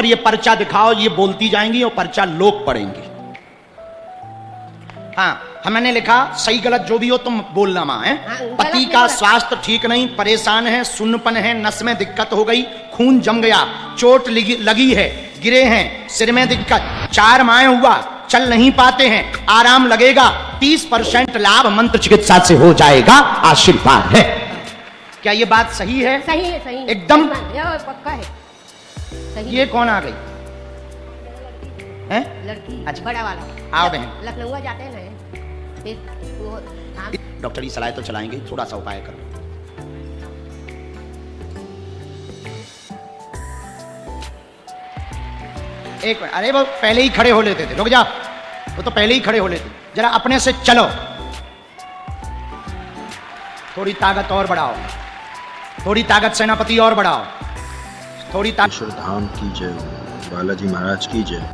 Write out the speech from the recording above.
ये पर्चा दिखाओ, ये बोलती जाएंगी और पर्चा लोग पढ़ेंगे। हाँ, हमने लिखा सही गलत जो भी हो तुम बोलना मां है। पति का स्वास्थ्य ठीक नहीं, परेशान है, सुन्नपन है, नस में दिक्कत हो गई, खून जम गया, चोट लगी है, गिरे हैं, सिर में दिक्कत, 4 माह हुआ, चल नहीं पाते हैं, आराम लगेगा, 30% लाभ मंत्र चिकित्सा से हो जाएगा, आशीर्वाद है। क्या ये बात सही है? सही है, सही है, एकदम पक्का है, सही। ये कौन आ गई है? लड़की, अच्छा। बड़ा वाला। आओ बहन। लखनऊ जाते हैं ना, फिर वो हाँ। डॉक्टर की सलाह तो चलाएंगे, थोड़ा सा उपाय करो। एक मिनट, अरे वो पहले ही खड़े हो लेते थे, रुक जा, वो तो पहले ही खड़े हो लेते, जरा अपने से चलो, थोड़ी ताकत और बढ़ाओ, थोड़ी ताकत सेनापति और बढ़ाओ, थोड़ी ताकत। धाम की जय, बालाजी महाराज की जय।